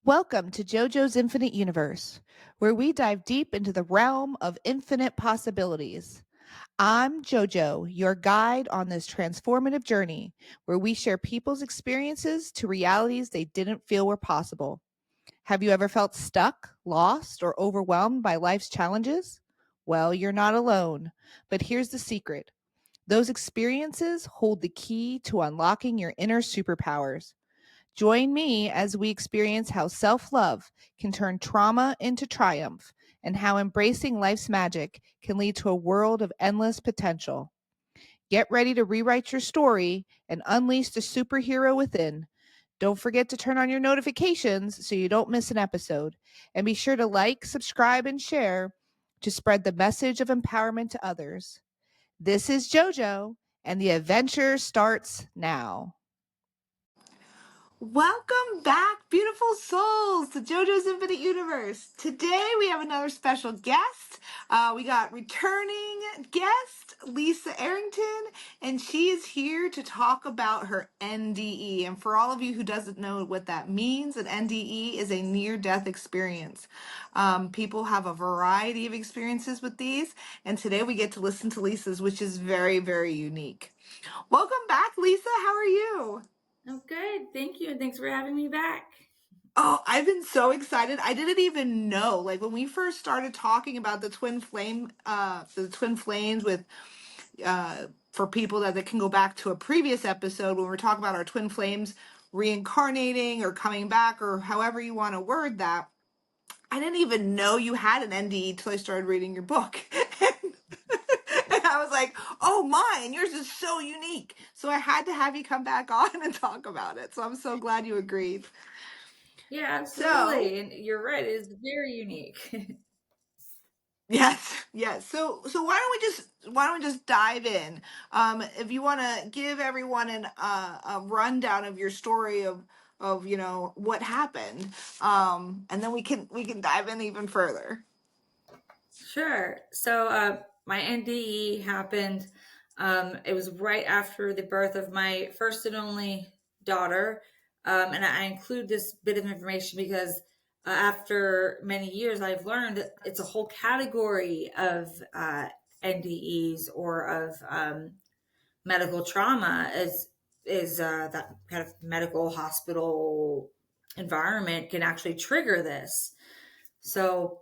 Welcome to JoJo's Infinite Universe, where we dive deep into the realm of infinite possibilities. I'm JoJo, your guide on this transformative journey, where we share people's experiences to realities they didn't feel were possible. Have you ever felt stuck, lost, or overwhelmed by life's challenges? Well, you're not alone. But here's the secret: those experiences hold the key to unlocking your inner superpowers. Join me as we experience how self love can turn trauma into triumph and how embracing life's magic can lead to a world of endless potential. Get ready to rewrite your story and unleash the superhero within. Don't forget to turn on your notifications so you don't miss an episode. And be sure to like, subscribe, and share to spread the message of empowerment to others. This is JoJo, and the adventure starts now. Welcome back, beautiful souls, to JoJo's Infinite Universe. Today we have another special guest. We got returning guest Lisa Arrington, and she is here to talk about her NDE. And for all of you who doesn't know what that means, an NDE is a near-death experience. People have a variety of experiences with these, and today we get to listen to Lisa's, which is very, very unique. Welcome back, Lisa. How are you? Oh, good. Thank you. And thanks for having me back. Oh, I've been so excited. I didn't even know. Like when we first started talking about the twin flames with for people that can go back to a previous episode when we're talking about our twin flames reincarnating or coming back or however you want to word that. I didn't even know you had an NDE till I started reading your book. And I was like, oh my, and yours is so unique. So I had to have you come back on and talk about it. So I'm so glad you agreed. Yeah, So absolutely. And you're right. It is very unique. yes. So why don't we just dive in? If you want to give everyone a rundown of your story of what happened, and then we can dive in even further. Sure. So my NDE happened. It was right after the birth of my first and only daughter. And I include this bit of information because after many years, I've learned that it's a whole category of NDEs or of medical trauma is that kind of medical hospital environment can actually trigger this. So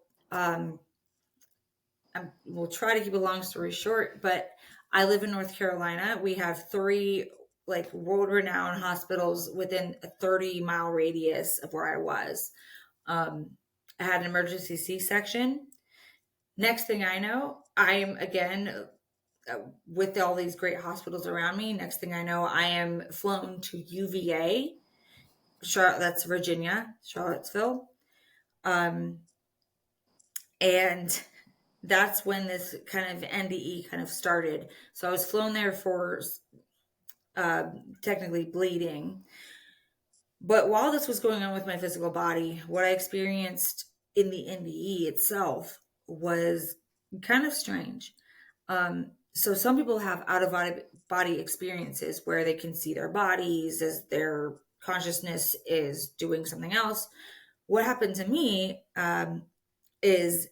we'll try to keep a long story short, but I live in North Carolina. We have three like world renowned hospitals within a 30-mile radius of where I was. I had an emergency C-section. Next thing I know, I'm again with all these great hospitals around me. Next thing I know, I am flown to UVA, that's Virginia, Charlottesville. And that's when this kind of NDE kind of started. So I was flown there for technically bleeding. But while this was going on with my physical body, what I experienced in the NDE itself was kind of strange. So some people have out of body experiences where they can see their bodies as their consciousness is doing something else. What happened to me is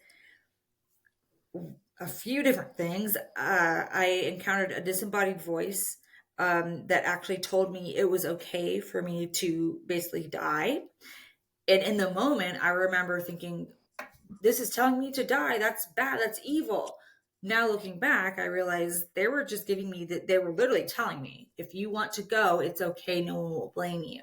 a few different things. I encountered a disembodied voice that actually told me it was okay for me to basically die. And in the moment, I remember thinking, this is telling me to die. That's bad. That's evil. Now looking back, I realized they were just giving me that. They were literally telling me, if you want to go, it's okay. No one will blame you.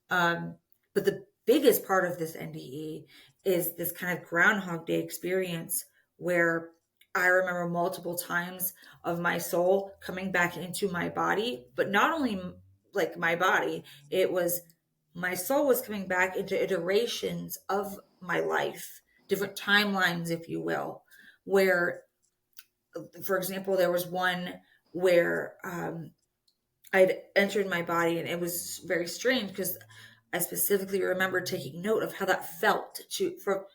But the biggest part of this NDE is this kind of Groundhog Day experience where I remember multiple times of my soul coming back into my body, but not only like my body, it was my soul was coming back into iterations of my life, different timelines, if you will, where, for example, there was one where I'd entered my body and it was very strange because I specifically remember taking note of how that felt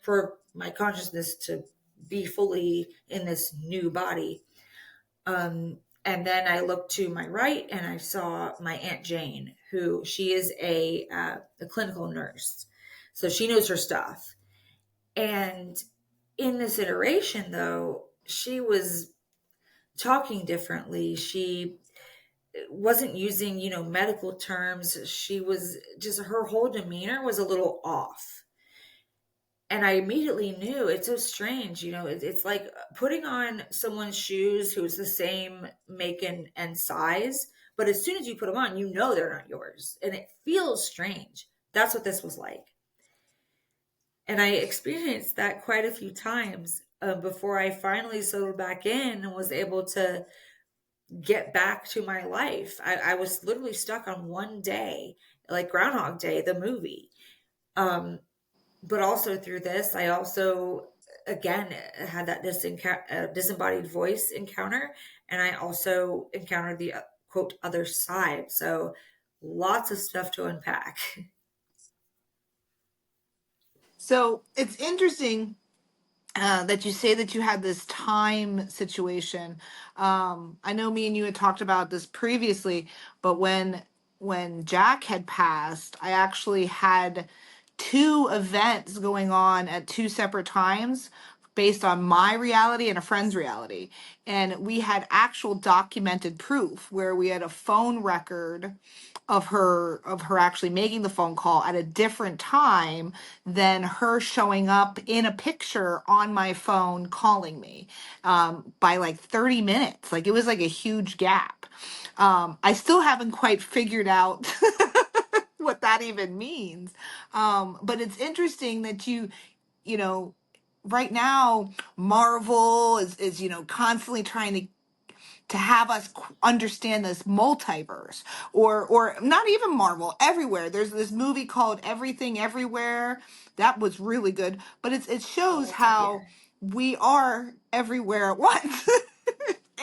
for my consciousness to be fully in this new body. And then I looked to my right and I saw my Aunt Jane, who she is a clinical nurse. So she knows her stuff. And in this iteration, though, she was talking differently. She wasn't using, medical terms. She was just, her whole demeanor was a little off. And I immediately knew it's so strange. It's like putting on someone's shoes who's the same make and size. But as soon as you put them on, they're not yours. And it feels strange. That's what this was like. And I experienced that quite a few times before I finally settled back in and was able to get back to my life. I was literally stuck on one day, like Groundhog Day, the movie. But also through this, I also, again, had that disembodied voice encounter. And I also encountered the quote other side. So lots of stuff to unpack. So it's interesting that you say that you had this time situation. I know me and you had talked about this previously, but when Jack had passed, I actually had two events going on at two separate times based on my reality and a friend's reality. And we had actual documented proof where we had a phone record of her actually making the phone call at a different time than her showing up in a picture on my phone calling me by like 30 minutes. Like it was like a huge gap. I still haven't quite figured out what that even means. But it's interesting that you know, right now Marvel is constantly trying to have us understand this multiverse, or not even Marvel, everywhere. There's this movie called Everything Everywhere that was really good, but it Oh, shows it's not how here. we are everywhere at once.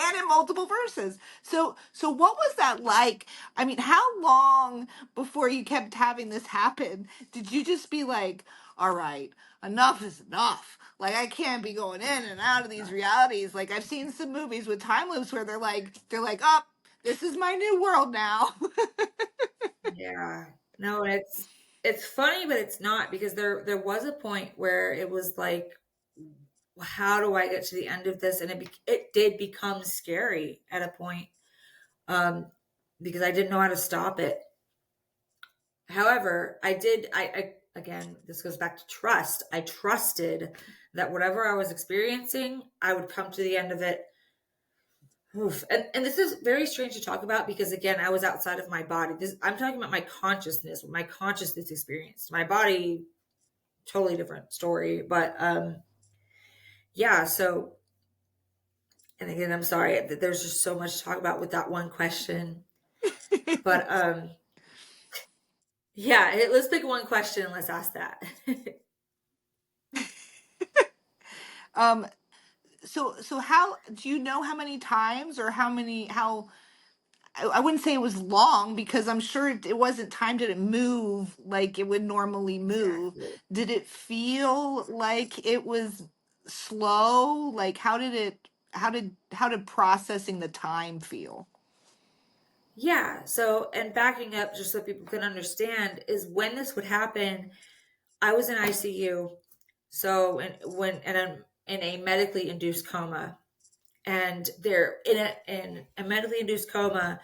And in multiple verses. So what was that like? I mean, how long before you kept having this happen did you just be like, all right, enough is enough? Like I can't be going in and out of these realities. Like I've seen some movies with time loops where they're like, up, this is my new world now. Yeah. No, it's funny, but it's not, because there was a point where it was like, how do I get to the end of this? And it did become scary at a point, um, because I didn't know how to stop it. However, I again, this goes back to trust. I trusted that whatever I was experiencing, I would come to the end of it. Oof. And this is very strange to talk about because again, I was outside of my body. I'm talking about my consciousness, what my consciousness experienced. My body, totally different story. But yeah, so, and again, I'm sorry, there's just so much to talk about with that one question. But yeah, let's pick one question and let's ask that. um so how do you know how many times or how I wouldn't say it was long because I'm sure it wasn't time to move like it would normally move. Exactly. Did it feel like it was slow? Like how did processing the time feel? Yeah. So, and backing up just so people can understand, is when this would happen, I was in ICU. So, and I'm in a medically induced coma, and they're in a medically induced coma.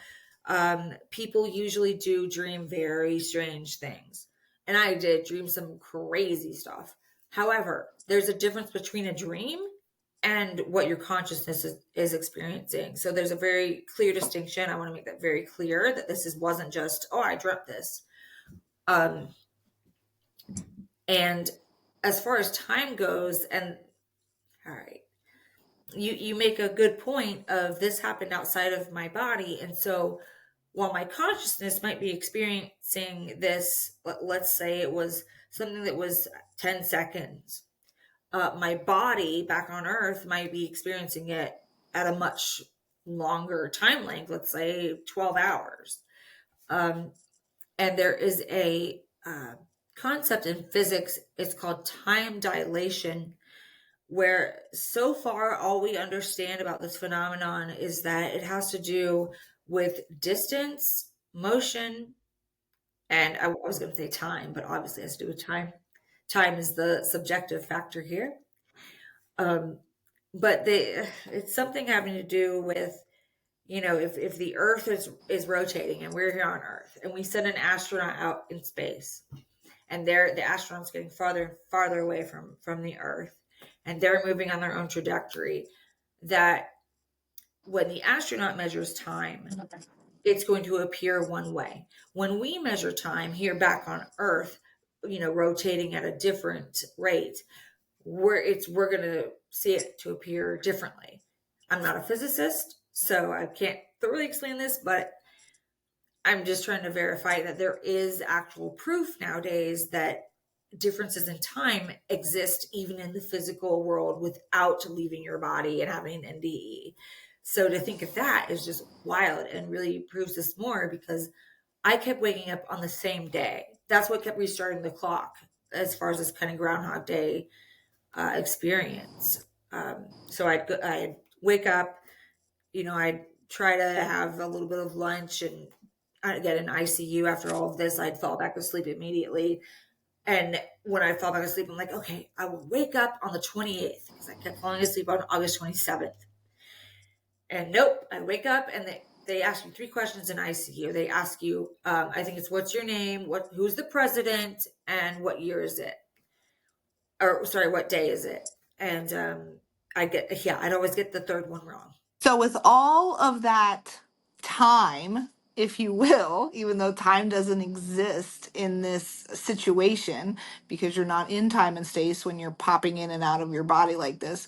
People usually do dream very strange things, and I did dream some crazy stuff. However, there's a difference between a dream and what your consciousness is experiencing. So there's a very clear distinction. I want to make that very clear that wasn't just, oh, I dreamt this. Um, and as far as time goes, and all right, you make a good point of this happened outside of my body, and so while my consciousness might be experiencing this, let's say it was something that was 10 seconds, my body back on earth might be experiencing it at a much longer time length, let's say 12 hours. um, and there is a concept in physics, it's called time dilation, where so far all we understand about this phenomenon is that it has to do with distance, motion, and I was going to say time, but obviously it has to do with time. Time is the subjective factor here. Um, but it's something having to do with, if the Earth is rotating and we're here on Earth and we send an astronaut out in space, and the astronaut's getting farther and farther away from the Earth, and they're moving on their own trajectory, that when the astronaut measures time, it's going to appear one way. When we measure time here back on Earth, rotating at a different rate, we're going to see it to appear differently. I'm not a physicist, so I can't thoroughly explain this, but I'm just trying to verify that there is actual proof nowadays that differences in time exist even in the physical world without leaving your body and having an NDE. So to think of that is just wild and really proves this more, because I kept waking up on the same day. That's what kept restarting the clock as far as this kind of Groundhog Day experience. So I'd wake up, I'd try to have a little bit of lunch, and I'd get an ICU. After all of this, I'd fall back asleep immediately. And when I fall back asleep, I'm like, okay, I will wake up on the 28th, because I kept falling asleep on August 27th. And nope, I wake up and they ask you 3 questions in ICU. They ask you, I think it's what's your name, who's the president, and what year is it? Or sorry, what day is it? And I'd always get the third one wrong. So, with all of that time, if you will, even though time doesn't exist in this situation because you're not in time and space when you're popping in and out of your body like this,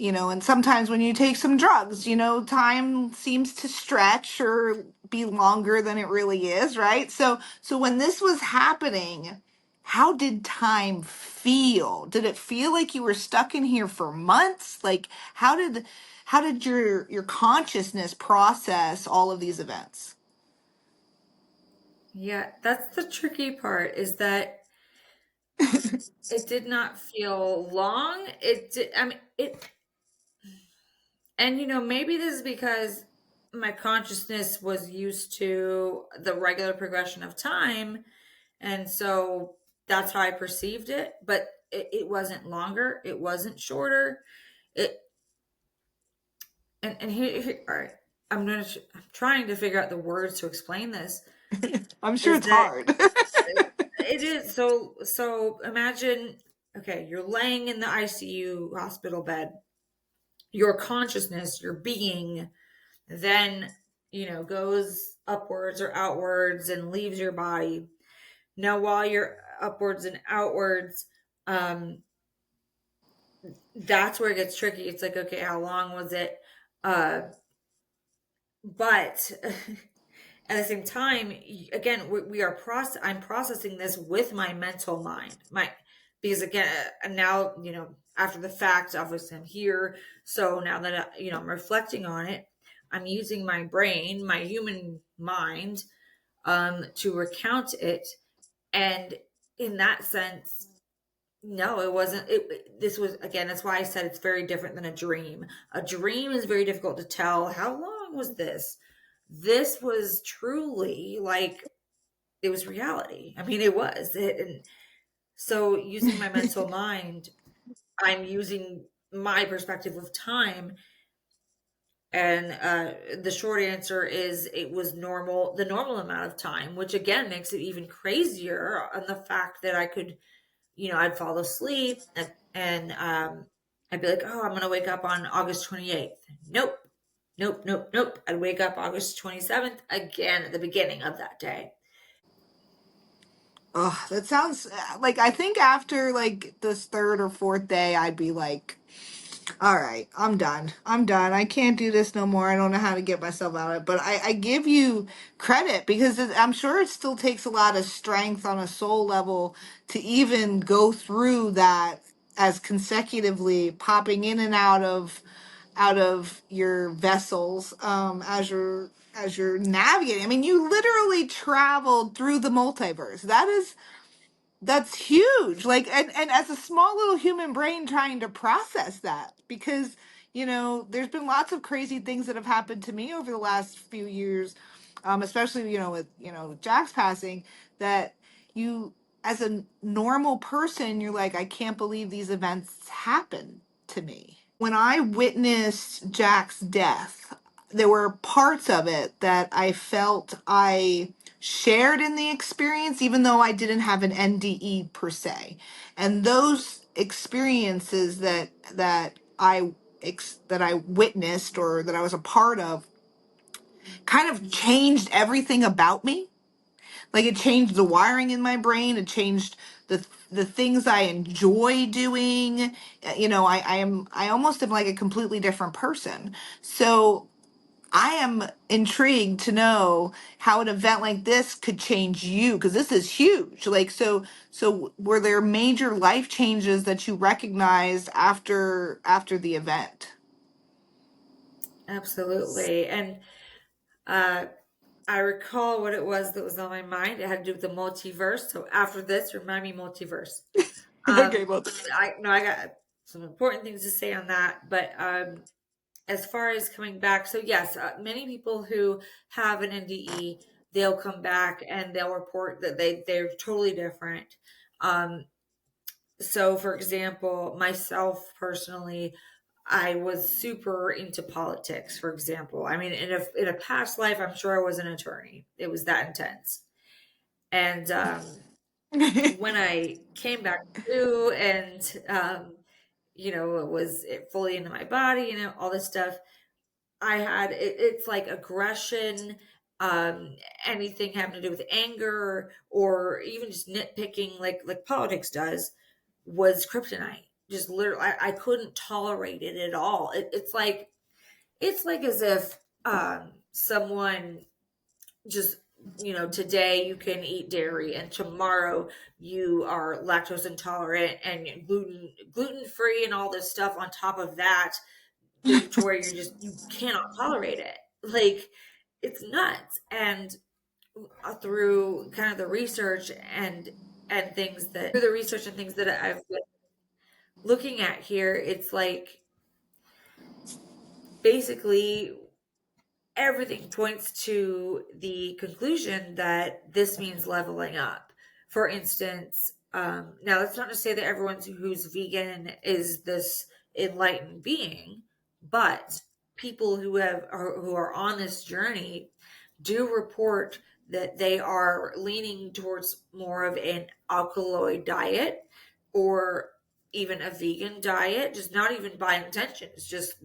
and sometimes when you take some drugs, time seems to stretch or be longer than it really is, right? So when this was happening, how did time feel? Did it feel like you were stuck in here for months? Like how did your consciousness process all of these events? Yeah, that's the tricky part, is that it did not feel long. It did, I mean, and maybe this is because my consciousness was used to the regular progression of time. And so that's how I perceived it. But it wasn't longer, it wasn't shorter. It, and here, all right, I'm trying to figure out the words to explain this, I'm sure is it's that hard. it is so imagine, okay, you're laying in the ICU hospital bed, your consciousness, your being, then goes upwards or outwards and leaves your body. Now while you're upwards and outwards, um that's where it gets tricky. It's like, okay, how long was it? But at the same time, again, we are I'm processing this with my mental mind, because again, now, after the fact, obviously I'm here, so now that I'm reflecting on it, I'm using my brain, my human mind, to recount it. And in that sense, no, it wasn't. This was, again, that's why I said it's very different than a dream. A dream is very difficult to tell. How long was this? This was truly like, it was reality. I mean, it was. And so using my mental mind, I'm using my perspective of time. And the short answer is it was normal, the normal amount of time, which again makes it even crazier on the fact that I could, I'd fall asleep, and I'd be like, oh, I'm going to wake up on August 28th. Nope. Nope, nope, nope. I'd wake up August 27th again at the beginning of that day. Oh, that sounds like I think after like this third or fourth day, I'd be like, all right, I'm done. I'm done. I can't do this no more. I don't know how to get myself out of it. But I give you credit because I'm sure it still takes a lot of strength on a soul level to even go through that as consecutively popping in and out of your vessels as you're navigating. I mean, you literally traveled through the multiverse. That's huge. Like, and as a small little human brain trying to process that, because there's been lots of crazy things that have happened to me over the last few years, especially with Jack's passing, that you as a normal person, you're like, I can't believe these events happen to me. When I witnessed Jack's death, there were parts of it that I felt I shared in the experience, even though I didn't have an NDE per se. And those experiences that I witnessed or that I was a part of kind of changed everything about me. Like it changed the wiring in my brain. It changed the things I enjoy doing. I almost am like a completely different person. So I am intrigued to know how an event like this could change you, because this is huge. Like so were there major life changes that you recognized after the event? Absolutely. And uh, I recall what it was that was on my mind. It had to do with the multiverse. So after this, remind me multiverse. Okay, well, I got some important things to say on that. But as far as coming back, so yes, many people who have an NDE, they'll come back and they'll report that they're totally different. Um, so for example, myself personally, I was super into politics, for example. I mean, in a past life, I'm sure I was an attorney. It was that intense. And when I came back to and it was fully into my body, all this stuff. I had it's like aggression, um, anything having to do with anger or even just nitpicking, like politics does, was kryptonite. Just literally, I couldn't tolerate it at all. It's like as if someone just today you can eat dairy and tomorrow you are lactose intolerant and gluten free and all this stuff on top of that, to where you cannot tolerate it. Like it's nuts. And through kind of the research and things that I've been looking at here, it's like basically everything points to the conclusion that this means leveling up. For instance, now that's not to say that everyone who's vegan is this enlightened being, but people who are on this journey do report that they are leaning towards more of an alkaloid diet or even a vegan diet, just not even by intention. It's just,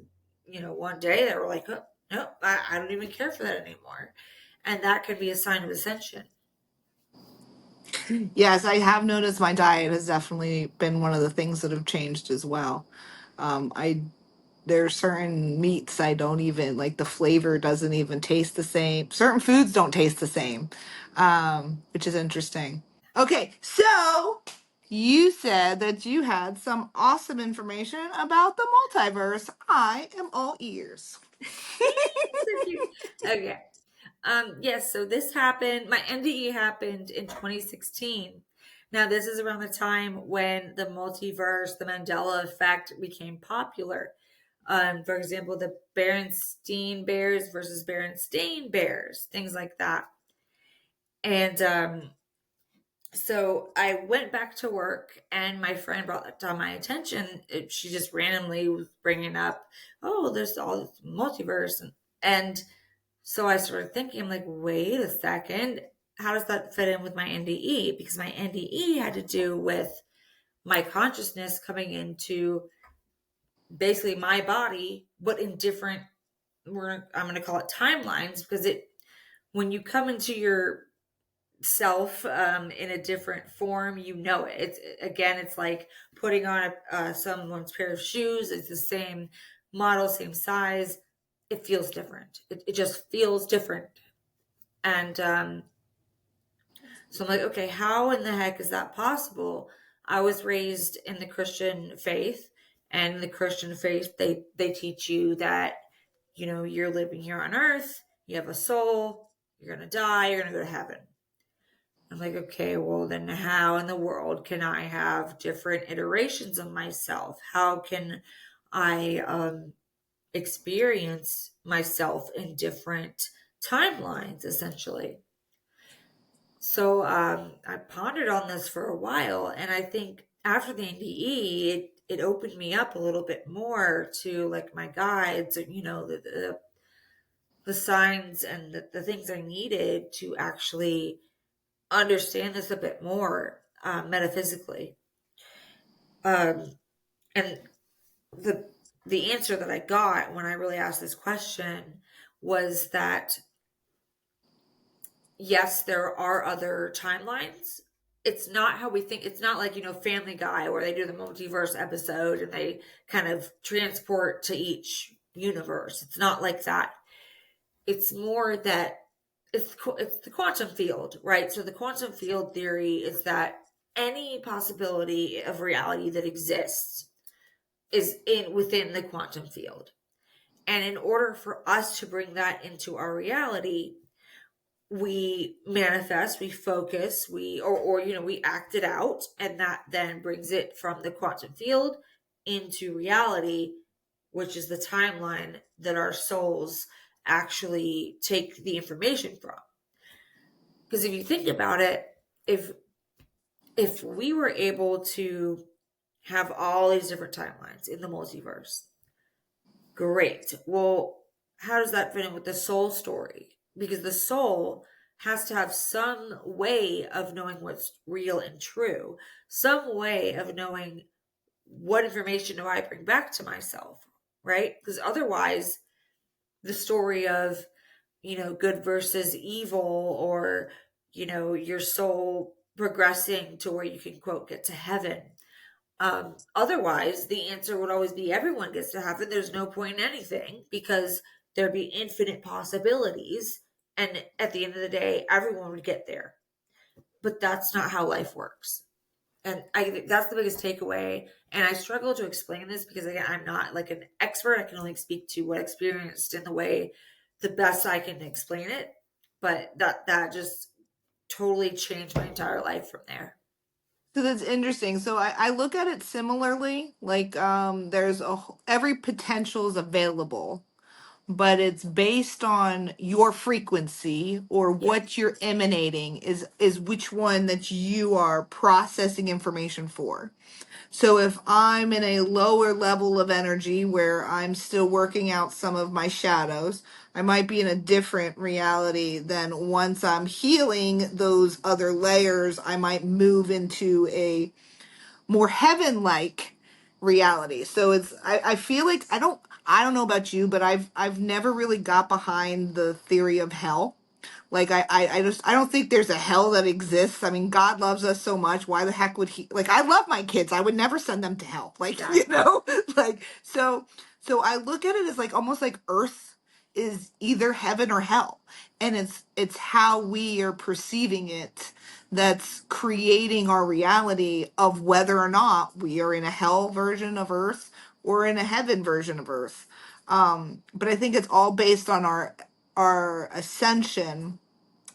one day they were like, oh, no, I don't even care for that anymore. And that could be a sign of ascension. Yes, I have noticed my diet has definitely been one of the things that have changed as well. I There's certain meats I don't even like, the flavor doesn't even taste the same. Certain foods don't taste the same, which is interesting. Okay, so you said that you had some awesome information about the multiverse. I am all ears. So cute. Okay. Yes, so this happened, my NDE happened in 2016. Now, this is around the time when the multiverse, the Mandela effect became popular. For example, the Berenstein Bears versus Berenstain Bears, things like that. And so I went back to work, and my friend brought that to my attention. She just randomly was bringing up, oh, there's all this multiverse. And so I started thinking, I'm like, wait a second, how does that fit in with my NDE? Because my NDE had to do with my consciousness coming into basically my body, but in different, I'm going to call it timelines, because when you come into your self in a different form, it's like putting on someone's pair of shoes. It's the same model, same size. It feels different. It just feels different. And so I'm like, okay, how in the heck is that possible? I was raised in the Christian faith, and in the Christian faith, they teach you that you're living here on earth, you have a soul, you're gonna die, you're gonna go to heaven. I'm like, okay, well, then how in the world can I have different iterations of myself? How can I experience myself in different timelines, essentially? So I pondered on this for a while, and I think after the NDE, it opened me up a little bit more to like my guides, and the signs and the things I needed to actually understand this a bit more metaphysically. Um, and the the answer that I got when I really asked this question was that yes, there are other timelines. It's not how we think. It's not like, Family Guy where they do the multiverse episode and they kind of transport to each universe. It's not like that. It's more that it's the quantum field, right? So the quantum field theory is that any possibility of reality that exists is in within the quantum field. And in order for us to bring that into our reality, we manifest, we focus, we act it out, and that then brings it from the quantum field into reality, which is the timeline that our souls actually take the information from. Because if you think about it, if we were able to have all these different timelines in the multiverse, great. Well, how does that fit in with the soul story? Because the soul has to have some way of knowing what's real and true, some way of knowing what information do I bring back to myself, right? Because otherwise, the story of, good versus evil, or, your soul progressing to where you can, quote, get to heaven. Otherwise, the answer would always be everyone gets to heaven. There's no point in anything because there'd be infinite possibilities. And at the end of the day, everyone would get there. But that's not how life works. And I think that's the biggest takeaway. And I struggle to explain this because, again, I'm not like an expert. I can only speak to what I experienced in the way the best I can explain it. But that just totally changed my entire life from there. So that's interesting. So I look at it similarly. Like there's every potential is available, but it's based on your frequency or Yeah. what you're emanating is which one that you are processing information for. So if I'm in a lower level of energy where I'm still working out some of my shadows, I might be in a different reality than once I'm healing those other layers, I might move into a more heaven like reality. So I feel like I don't know about you, but I've never really got behind the theory of hell. Like I just I don't think there's a hell that exists. I mean, God loves us so much. Why the heck would he, like, I love my kids. I would never send them to hell. Like, Exactly. like so I look at it as like almost like earth is either heaven or hell. And it's how we are perceiving it that's creating our reality of whether or not we are in a hell version of earth or in a heaven version of earth. But I think it's all based on our ascension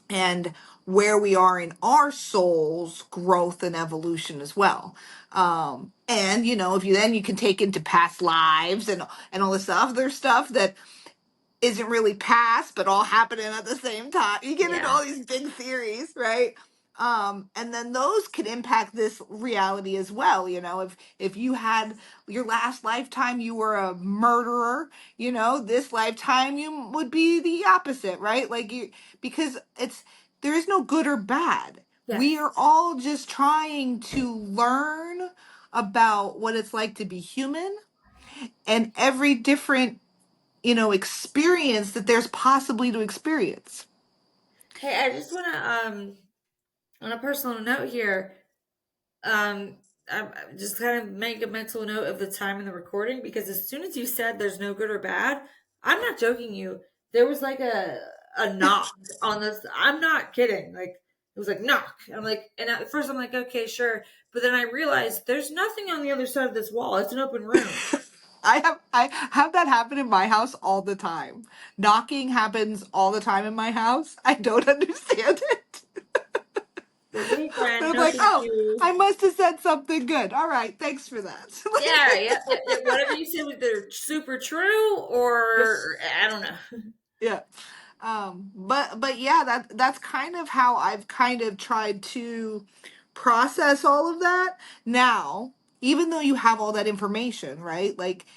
and where we are in our soul's growth and evolution as well. And if you then you can take into past lives and all this other stuff that isn't really past but all happening at the same time. You get into Yeah. all these big theories, right? And then those could impact this reality as well. If you had your last lifetime you were a murderer, this lifetime you would be the opposite, right? Like you, because there is no good or bad. We Yes. are all just trying to learn about what it's like to be human, and every different experience that there's possibly to experience. Hey, I just want to, on a personal note here, um, I'm just kind of make a mental note of the time in the recording because as soon as you said there's no good or bad, I'm not joking you. There was like a knock on this. I'm not kidding. Like it was like knock. I'm like, and at first I'm like, okay, sure. But then I realized there's nothing on the other side of this wall. It's an open room. I have that happen in my house all the time. Knocking happens all the time in my house. I don't understand it. Okay, But friend. I'm No, like, thank oh, you. I must have said something good. All right, thanks for that. Yeah, yep, yep, yep. Whatever you said was either super true Yep. or I don't know. Yeah. But yeah, that's kind of how I've kind of tried to process all of that. Now, even though you have all that information, right? Like,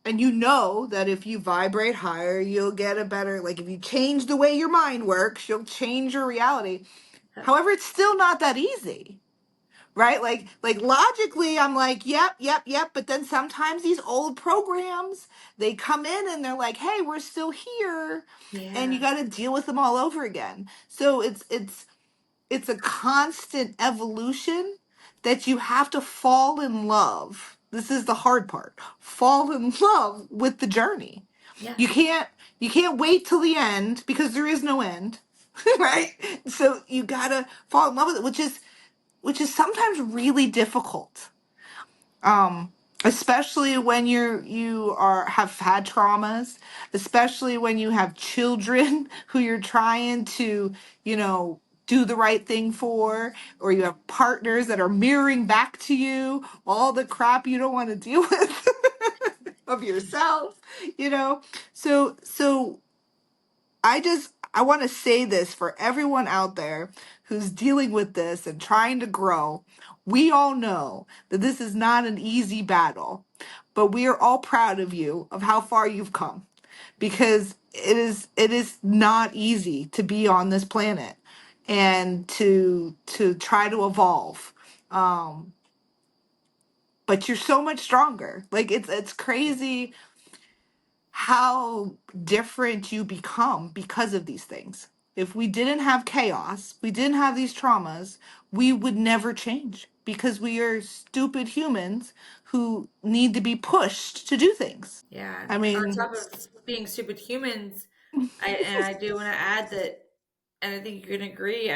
and you know that if you vibrate higher, you'll get a better, like if you change the way your mind works, you'll change your reality. However, it's still not that easy, right? Like logically I'm like, yep, but then sometimes these old programs, they come in and they're like, hey, we're still here, and you Yeah. got to deal with them all over again. So it's a constant evolution that you have to fall in love. This is the hard part. Fall in love with the journey. Yeah. You can't you can't wait till the end because there is no end. Right? So you got to fall in love with it, which is sometimes really difficult. um Especially when you are have had traumas, especially when you have children who you're trying to, do the right thing for, or you have partners that are mirroring back to you all the crap you don't want to deal with of yourself, you know. So I want to say this for everyone out there who's dealing with this and trying to grow. We all know that this is not an easy battle, but we are all proud of you of how far you've come, because it is not easy to be on this planet and to try to evolve. Um but you're so much stronger. Like it's crazy how different you become because of these things. If we didn't have chaos, we didn't have these traumas, we would never change because we are stupid humans who need to be pushed to do things. Yeah. I On mean, top of being stupid humans, I do want to add that, and I think you're gonna agree.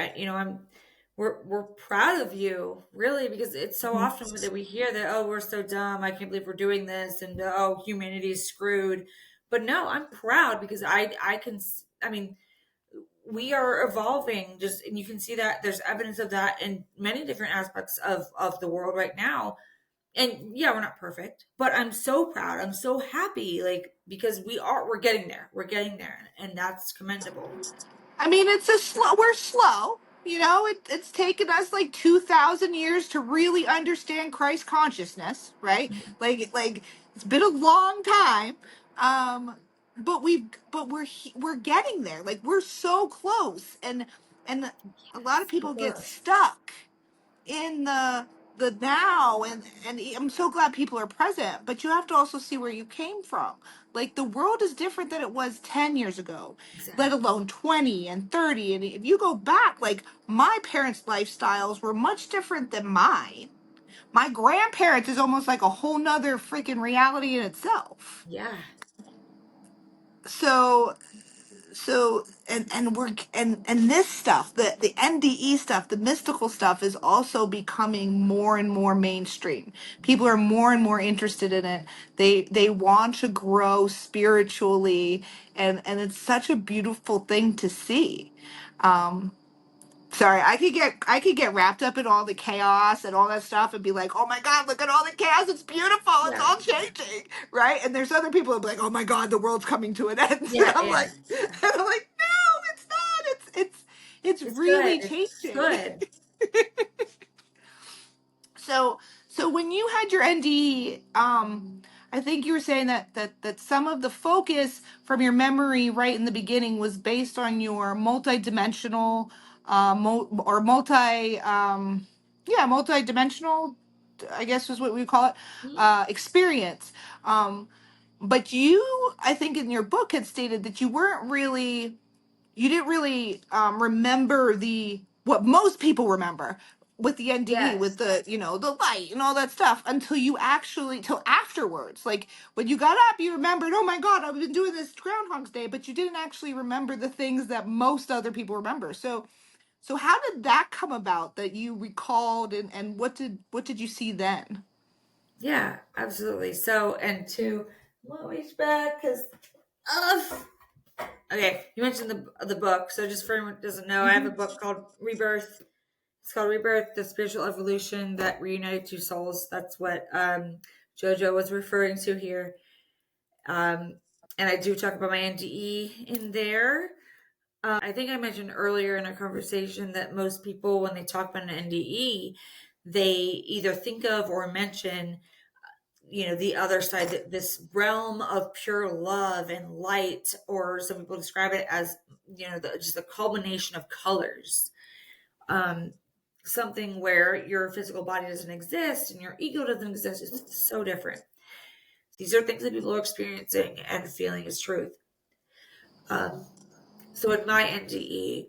We're proud of you, really, because it's so often that we hear that, oh, we're so dumb. I can't believe we're doing this, and oh, humanity is screwed. But no, I'm proud because I can. I mean, we are evolving. Just and you can see that there's evidence of that in many different aspects of the world right now. And yeah, we're not perfect, but I'm so proud. I'm so happy, like because we're getting there. We're getting there, and that's commendable. it's a slow. We're slow. It's taken us like 2,000 years to really understand Christ consciousness, right? Like it's been a long time, um, but we're getting there. Like we're so close, and a lot of So people get close. stuck in the now, and I'm so glad people are present, but you have to also see where you came from. Like the world is different than it was 10 years ago, let Exactly. alone 20 and 30. And if you go back, like my parents' lifestyles were much different than mine. My grandparents is almost like a whole nother freaking reality in itself. Yeah. So and this stuff, the NDE stuff, the mystical stuff, is also becoming more and more mainstream. People are more and more interested in it. They want to grow spiritually, and it's such a beautiful thing to see. um Sorry, I could get wrapped up in all the chaos and all that stuff and be like, oh my God, look at all the chaos. It's beautiful. It's Yeah. all changing. Right. And there's other people who be like, oh my God, the world's coming to an end. Yeah. I'm Yeah. like, and I'm like, no, it's not. It's It's good. really It's changing. good. So so when you had your NDE, I think you were saying that some of the focus from your memory right in the beginning was based on your multi-dimensional, or multi-dimensional, I guess is what we call it, Mhm. experience. But you, I think in your book, had stated that you didn't really remember the what most people remember with the NDE, with Yes. the light and all that stuff, until you actually till afterwards. Like when you got up, you remembered, oh my God, I've been doing this Groundhogs Day, but you didn't actually remember the things that most other people remember. So how did that come about that you recalled, and what did you see then? Yeah. Absolutely. So, and to let me reach back because. Okay, you mentioned the book. So, just for anyone who doesn't know, I have a Hmm. book called Rebirth. It's called Rebirth: The Spiritual Evolution That Reunited Two Souls. That's what JoJo was referring to here. Um, And I do talk about my NDE in there. I think I mentioned earlier in our conversation that most people, when they talk about an NDE, they either think of or mention, the other side, this realm of pure love and light, or some people describe it as, just a culmination of colors. Um, Something where your physical body doesn't exist and your ego doesn't exist. It's so different. These are things that people are experiencing and feeling as truth. So in my NDE,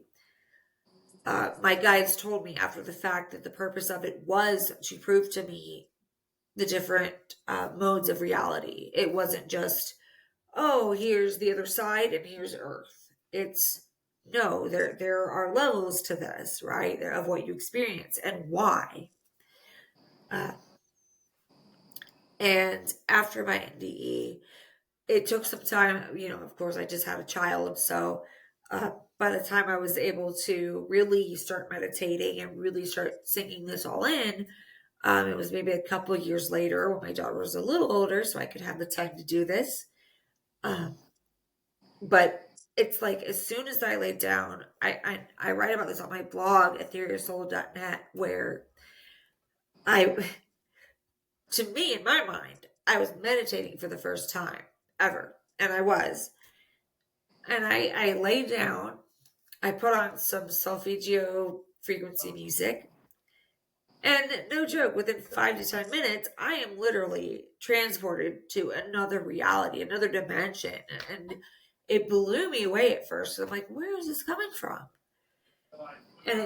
my guides told me after the fact that the purpose of it was to prove to me the different modes of reality. It wasn't just, oh, here's the other side and here's Earth. It's no, there are levels to this, right? Of what you experience and why. Uh, and after my NDE, it took some time. Of course, I just had a child, so uh, by the time I was able to really start meditating and really start sinking this all in, it was maybe a couple of years later when my daughter was a little older, so I could have the time to do this. Um, but it's like as soon as I lay down, I write about this on my blog, etherealsoul.net, where I, to me, in my mind, I was meditating for the first time ever, and I was. And I lay down, I put on some solfeggio frequency music, and no joke, within 5 to 10 minutes, I am literally transported to another reality, another dimension. And it blew me away at first. I'm like, where is this coming from? And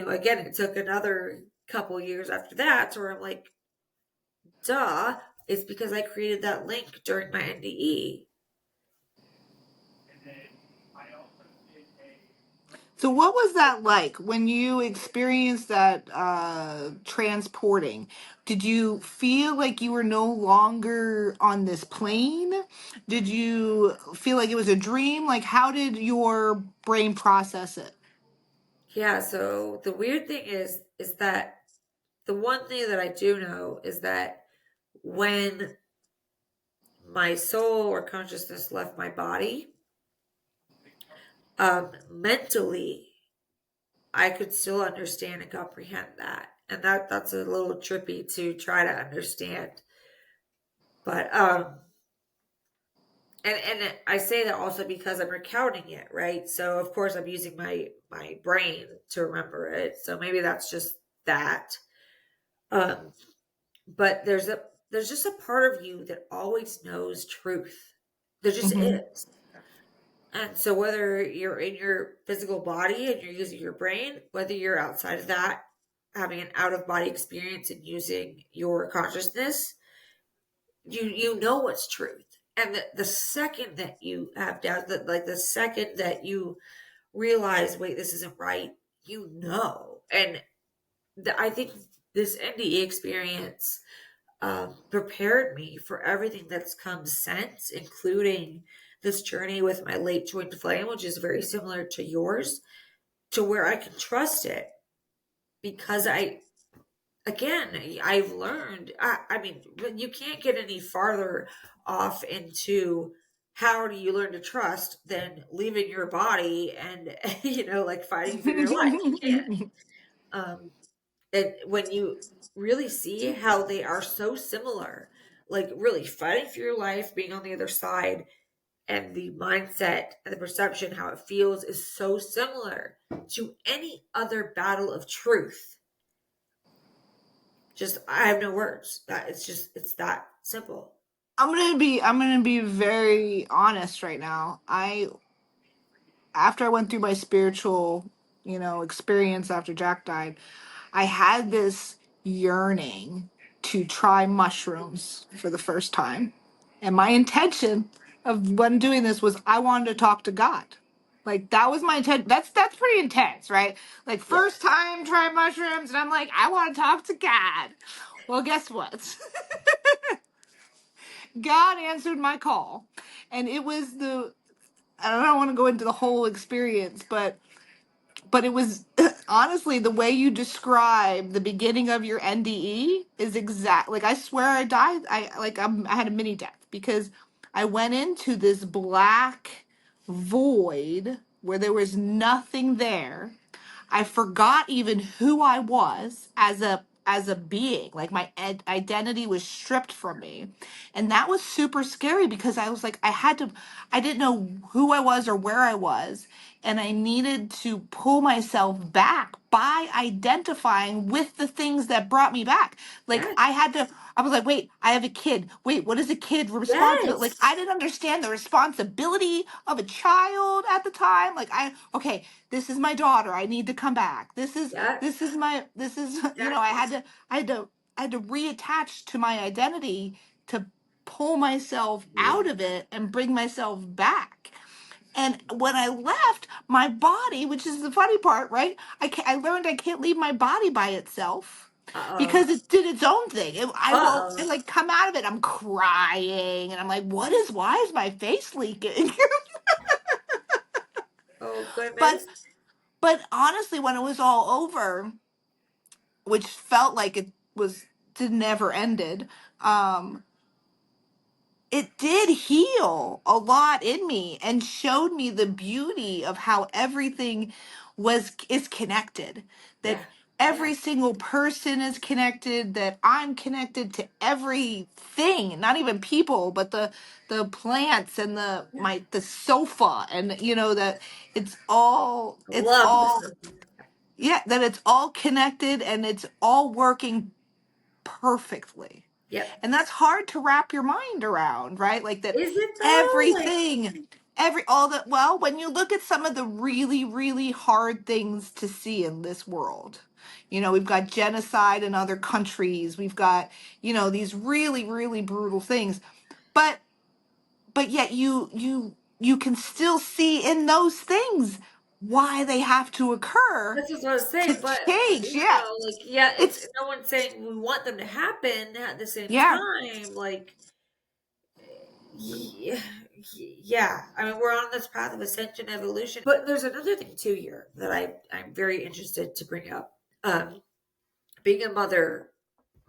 again, it took another couple years after that to where I'm like, duh, it's because I created that link during my NDE. So what was that like when you experienced that transporting? Did you feel like you were no longer on this plane? Did you feel like it was a dream? Like how did your brain process it? Yeah, so the weird thing is that the one thing that I do know is that when my soul or consciousness left my body, mentally, I could still understand and comprehend that. And that's a little trippy to try to understand. But and I say that also because I'm recounting it, right? So of course I'm using my brain to remember it. So maybe that's just that. Um, but there's just a part of you that always knows truth. There just Mm-hmm. is. And so whether you're in your physical body and you're using your brain, whether you're outside of that, having an out of body experience and using your consciousness, you know what's truth. And the second that you have doubt, that like the second that you realize, wait, this isn't right, And I think this NDE experience prepared me for everything that's come since, including this journey with my late twin flame, which is very similar to yours, to where I can trust it because I've learned. I mean, you can't get any farther off into how do you learn to trust than leaving your body and like fighting for your life. You can't. Um, and when you really see how they are so similar, like really fighting for your life, being on the other side, and the mindset and the perception, how it feels, is so similar to any other battle of truth. Just, I have no words. It's that simple. I'm gonna be very honest right now. After I went through my spiritual, experience after Jack died, I had this yearning to try mushrooms for the first time. And my intention of when doing this was I wanted to talk to God. Like that was my intent. That's pretty intense, right? Like Yeah. first time trying mushrooms and I'm like, I want to talk to God. Well, guess what? God answered my call. And it was I don't want to go into the whole experience, but it was honestly the way you describe the beginning of your NDE is exact. Like I swear I died. I had a mini death because I went into this black void where there was nothing there. I forgot even who I was as a being. Like my identity was stripped from me. And that was super scary because I was like I didn't know who I was or where I was, and I needed to pull myself back by identifying with the things that brought me back. Like Yes. I was like, wait, I have a kid. Wait, what is a kid responsible? Like Yes. I didn't understand the responsibility of a child at the time. Okay, this is my daughter. I need to come back. Yeah. This is Exactly. I had to reattach to my identity to pull myself out Yeah. of it and bring myself back. And when I left, my body, which is the funny part, right? I learned I can't leave my body by itself Uh-oh. because it did its own thing. I Uh-oh. like come out of it. I'm crying and I'm like, why is my face leaking? Oh, but goodness. but honestly, when it was all over, which felt like it was did never ended, um, it did heal a lot in me and showed me the beauty of how everything was is connected, that Yeah. Yeah. every single person is connected, that I'm connected to everything, not even people, but the plants and Yeah. the sofa, and that it's Love this all stuff. yeah, that it's all connected and it's all working perfectly. Yep. And that's hard to wrap your mind around, right? Like that Is it though? Like, everything, all that, well, when you look at some of the really, really hard things to see in this world, we've got genocide in other countries, we've got, these really, really brutal things. But, but yet you can still see in those things why they have to occur that's what I was to saying, but change. Yeah. like, yeah, it's It's, no one's saying we want them to happen at the same yeah. time. Like, yeah, yeah. I mean, we're on this path of ascension, evolution. But there's another thing too here that I'm very interested to bring up. Um, Being a mother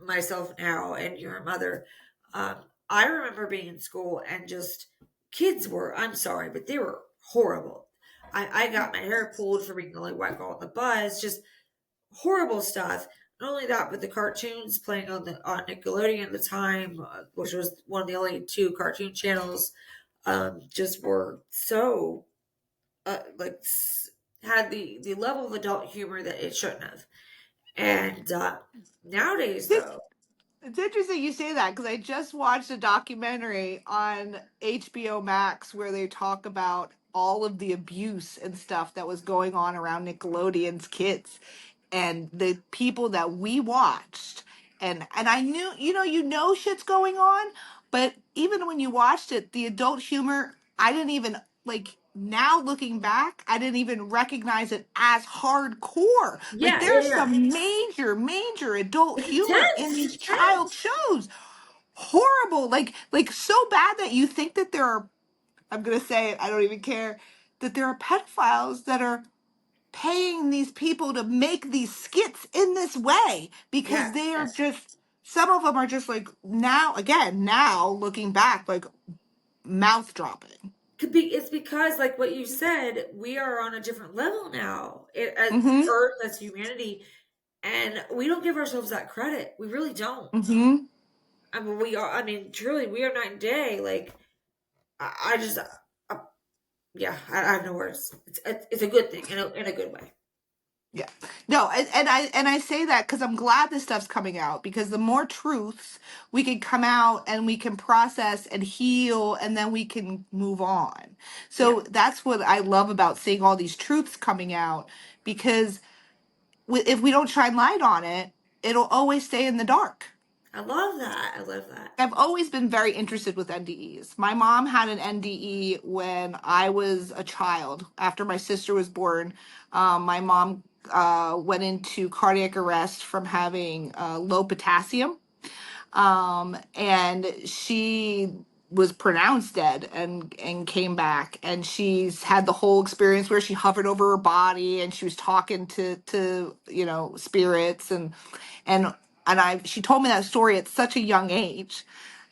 myself now, and you're a mother. Um, I remember being in school and just kids were. I'm sorry, but they were horrible. I got my hair pulled for being the only white girl on the bus. Just horrible stuff. Not only that, but the cartoons playing on Nickelodeon at the time, which was one of the only two cartoon channels, just were so like had the level of adult humor that it shouldn't have. And nowadays, though, It's interesting you say that because I just watched a documentary on HBO Max where they talk about all of the abuse and stuff that was going on around Nickelodeon's kids and the people that we watched. And I knew, shit's going on, but even when you watched it, the adult humor, I didn't even like now looking back, I didn't even recognize it as hardcore. Like yeah, yeah, there's yeah. some major, major adult It's humor in intense. It's these child intense. shows. Horrible. Like so bad that you think that there are, I'm gonna say it, I don't even care, that there are pedophiles that are paying these people to make these skits in this way because Yeah, they are yes. just some of them are just like now looking back like mouth dropping. Could be it's because like what you said, we are on a different level now. As Mhm. Earth, as humanity, and we don't give ourselves that credit. We really don't. Mhm. I mean, we are. I mean, truly, we are night and day. Like, I just, yeah, I have no words. It's a good thing in a good way. Yeah. No, and I say that because I'm glad this stuff's coming out because the more truths we can come out and we can process and heal and then we can move on. Yeah, So that's what I love about seeing all these truths coming out because if we don't shine light on it, it'll always stay in the dark. I love that. I love that. I've always been very interested with NDEs. My mom had an NDE when I was a child. After my sister was born, my mom went into cardiac arrest from having low potassium, and she was pronounced dead and came back, and she's had the whole experience where she hovered over her body and she was talking to spirits and and I she told me that story at such a young age,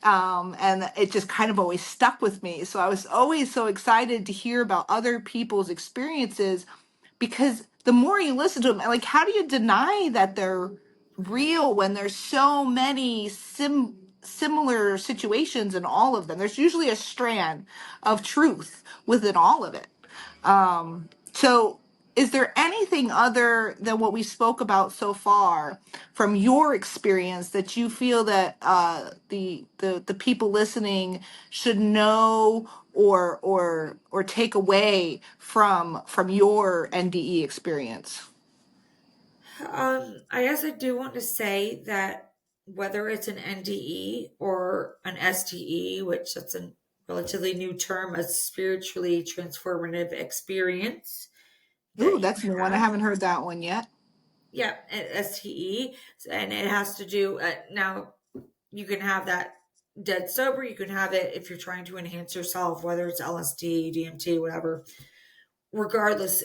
And it just kind of always stuck with me. So I was always so excited to hear about other people's experiences, because the more you listen to them, like, how do you deny that they're real when there's so many similar situations in all of them? There's usually a strand of truth within all of it. So is there anything other than what we spoke about so far from your experience that you feel that the people listening should know or take away from your NDE experience? I guess I do want to say that whether it's an NDE or an STE, which that's a relatively new term, a spiritually transformative experience Ooh, that you that's a new one. I have. haven't heard that one yet. Yeah, STE, and it has to do now. You can have that dead sober. You can have it if you're trying to enhance yourself, whether it's LSD, DMT, whatever. Regardless,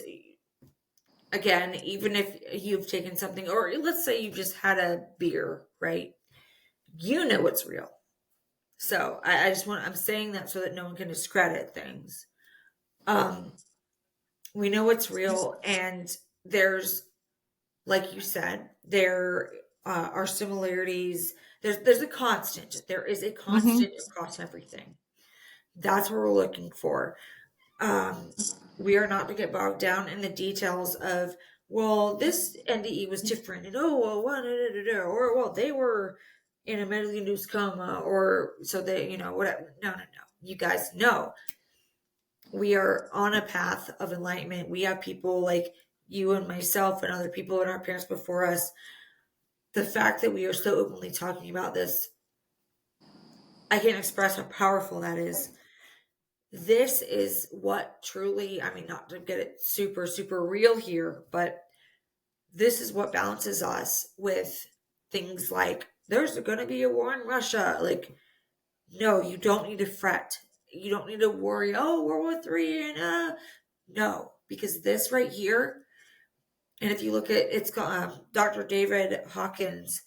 again, even if you've taken something, or let's say you just had a beer, right? You know it's real. So I just I'm saying that so that no one can discredit things. Um, we know it's real, and there's, like you said, there are similarities. There's a constant. There is a Mm-hmm. constant across everything. That's what we're looking for. Um, we are not to get bogged down in the details of, well, this NDE was different, and oh well, or well, they were in a medically induced coma, or so they, whatever. No. You guys know we are on a path of enlightenment. We have people like you and myself and other people and our parents before us. The fact that we are so openly talking about this, I can't express how powerful that is. This is what truly, I mean, not to get it super, super real here, but this is what balances us with things like there's going to be a war in Russia. Like, no, you don't need to fret. You don't need to worry. Oh, World War III, and no, because this right here, and if you look at it's called Dr. David Hawkins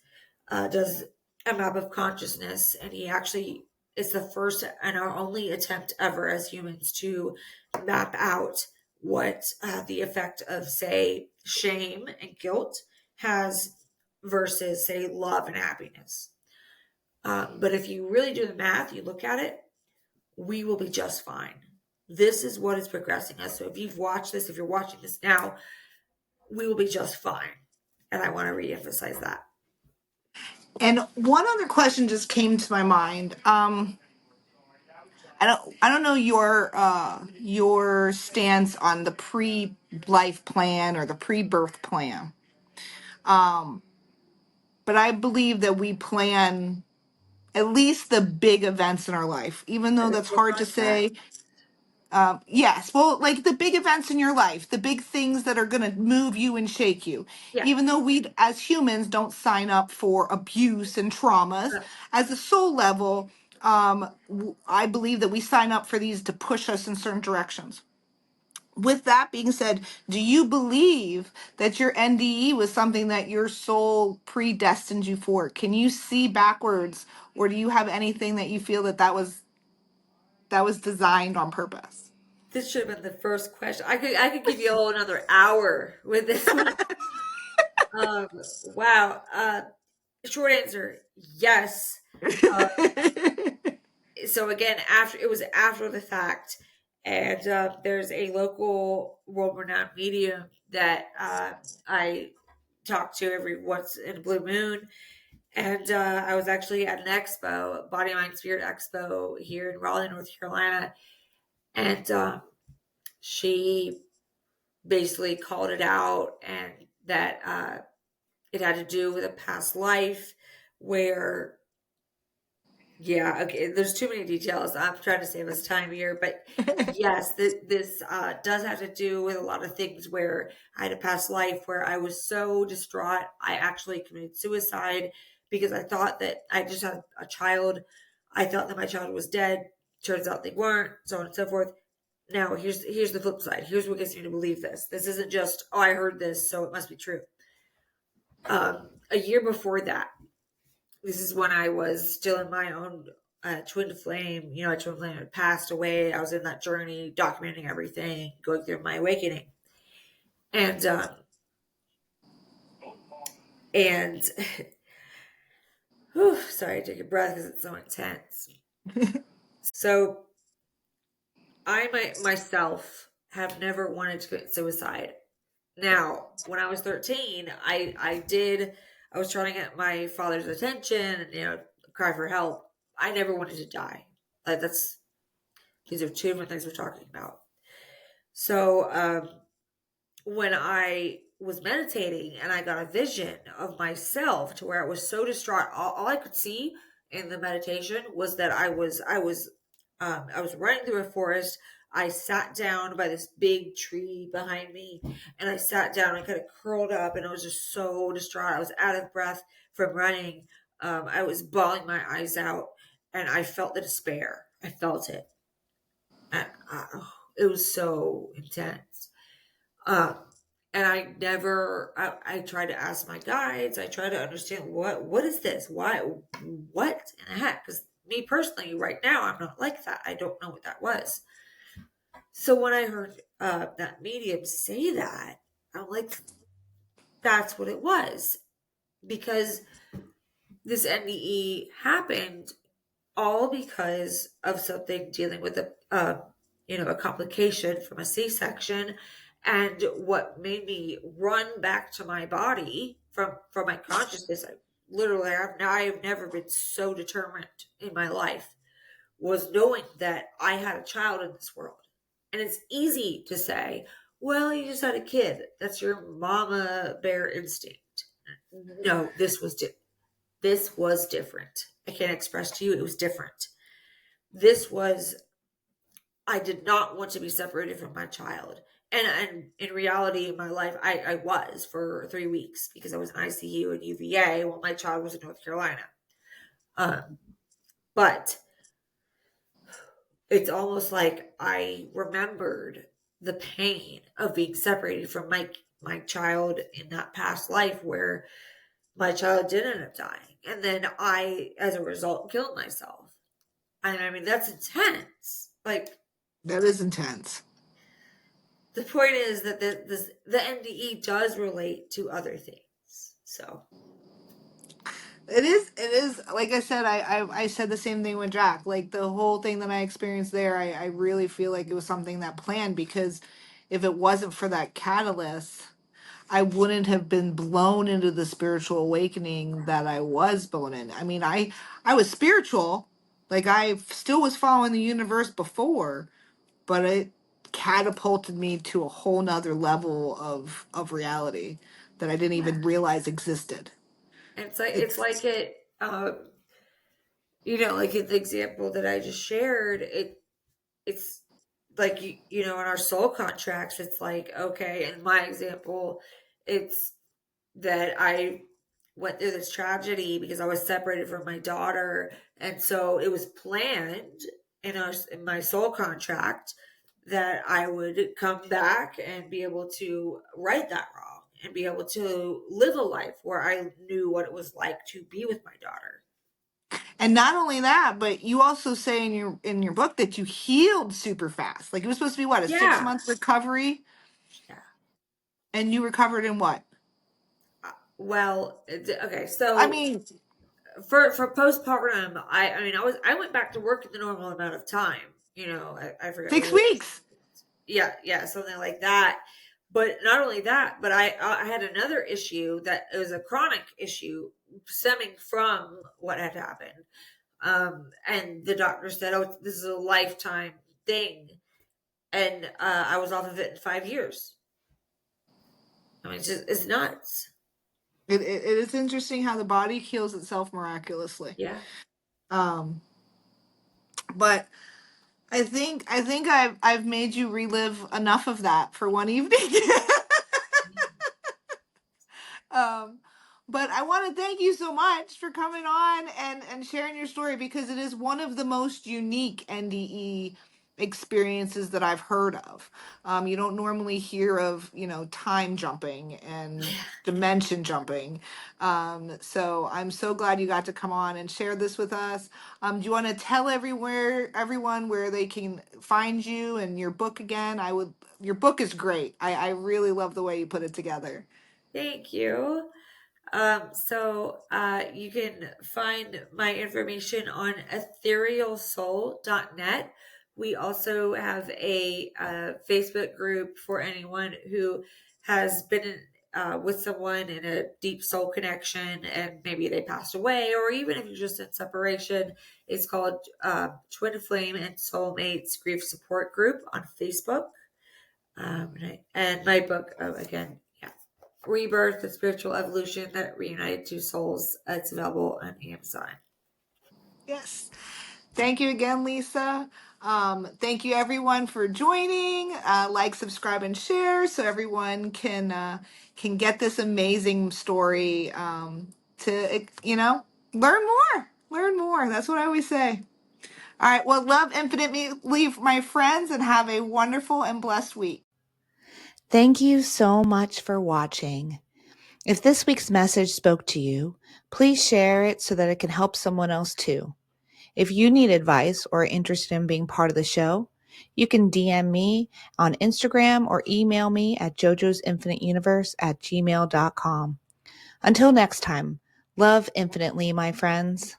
does a map of consciousness, and he actually is the first and our only attempt ever as humans to map out what the effect of, say, shame and guilt has versus, say, love and happiness. But if you really do the math, you look at it, we will be just fine. This is what is progressing us. So if you've watched this, if you're watching this now, we will be just fine. And I want to reemphasize that. And one other question just came to my mind. I don't know your stance on the pre-life plan or the pre-birth plan. Um, but I believe that we plan at least the big events in our life, even though that's Critical hard to contact. say. Yes, well, like the big events in your life, the big things that are going to move you and shake you. Yeah. Even though we, as humans, don't sign up for abuse and traumas, as a soul level, I believe that we sign up for these to push us in certain directions. With that being said, do you believe that your NDE was something that your soul predestined you for? Can you see backwards, or do you have anything that you feel that was designed on purpose? This should have been the first question. I could give you a whole another hour with this one. Um, wow. Short answer, yes. Uh, so again, after it was after the fact, and there's a local world-renowned medium that I talk to every once in a blue moon, and I was actually at an expo, Body Mind Spirit Expo here in Raleigh, North Carolina, and she basically called it out, and that it had to do with a past life where, yeah, okay, there's too many details. I'm trying to save us time here, but yes, this does have to do with a lot of things where I had a past life where I was so distraught I actually committed suicide because I thought that I just had a child. I thought that my child was dead. Turns out they weren't, so on and so forth. Now here's the flip side. Here's what gets me to believe this. This isn't just, oh, I heard this, so it must be true. A year before that, this is when I was still in my own twin flame, you know, a twin flame had passed away. I was in that journey, documenting everything, going through my awakening, and and whew, sorry, take a breath because it's so intense. So myself have never wanted to commit suicide. Now, when I was 13, I was trying to get my father's attention and, you know, cry for help. I never wanted to die. Like that's these are two different things we're talking about. So when I was meditating and I got a vision of myself to where I was so distraught, all I could see in the meditation was that I was running through a forest. I sat down by this big tree behind me, and I sat down and kind of curled up, and I was just so distraught. I was out of breath from running. I was bawling my eyes out, and I felt the despair. I felt it, and it was so intense. Um, and I tried to ask my guides. I tried to understand what is this? Why? What in the heck? Because me personally, right now, I'm not like that. I don't know what that was. So when I heard that medium say that, I'm like, that's what it was. Because this NDE happened all because of something dealing with a complication from a C-section, and what made me run back to my body from my consciousness. I have never been so determined in my life, was knowing that I had a child in this world. And it's easy to say, well, you just had a kid, that's your mama bear instinct. No, this was different. I can't express to you, it was different. This was, I did not want to be separated from my child. And in reality, in my life, I was for 3 weeks because I was in ICU and UVA while my child was in North Carolina. But it's almost like I remembered the pain of being separated from my child in that past life where my child did end up dying. And then I, as a result, killed myself. And I mean, that's intense. Like, That is intense. the point is that the NDE does relate to other things. So, It is, like I said, I said the same thing with Jack. Like the whole thing that I experienced there, I really feel like it was something that planned, because if it wasn't for that catalyst, I wouldn't have been blown into the spiritual awakening that I was blown in. I mean, I was spiritual, like I still was following the universe before, but it catapulted me to a whole nother level of reality that I didn't yeah. even realize existed. And it's It's like like in the example that I just shared, it's like in our soul contracts, it's like, okay, in my example, it's that I went through this tragedy because I was separated from my daughter, and so it was planned in my soul contract that I would come back and be able to right that wrong and be able to live a life where I knew what it was like to be with my daughter. And not only that, but you also say in your book that you healed super fast. Like it was supposed to be what, a six Yeah, month recovery, yeah. and you recovered in what? Well, okay, I so mean, for postpartum, I went back to work in the normal amount of time. I forget what six it is. weeks. Yeah, something like that. But not only that, but I had another issue that it was a chronic issue stemming from what had happened. And the doctor said, "Oh, this is a lifetime thing," and I was off of it in 5 years. I mean, it's nuts. It is interesting how the body heals itself miraculously. Yeah. Um, but I think I've made you relive enough of that for one evening. um, but I want to thank you so much for coming on and sharing your story, because it is one of the most unique NDE experiences that I've heard of. You don't normally hear of, time jumping and dimension jumping. So I'm so glad you got to come on and share this with us. Do you want to tell everyone where they can find you and your book again? Your book is great. I really love the way you put it together. Thank you. You can find my information on etherealsoul.net. We also have a Facebook group for anyone who has been with someone in a deep soul connection and maybe they passed away, or even if you're just in separation. It's called Twin Flame and Soulmates Grief Support Group on Facebook. And my book, again, yeah, Rebirth, the spiritual evolution that reunited two souls. It's available on Amazon. Yes. Thank you again, Lisa. Thank you everyone for joining. Like, subscribe, and share so everyone can get this amazing story to learn more. Learn more. That's what I always say. All right. Well, love infinitely, my friends, and have a wonderful and blessed week. Thank you so much for watching. If this week's message spoke to you, please share it so that it can help someone else too. If you need advice or are interested in being part of the show, you can DM me on Instagram or email me at jojo'sinfiniteuniverse@gmail.com. Until next time, love infinitely, my friends.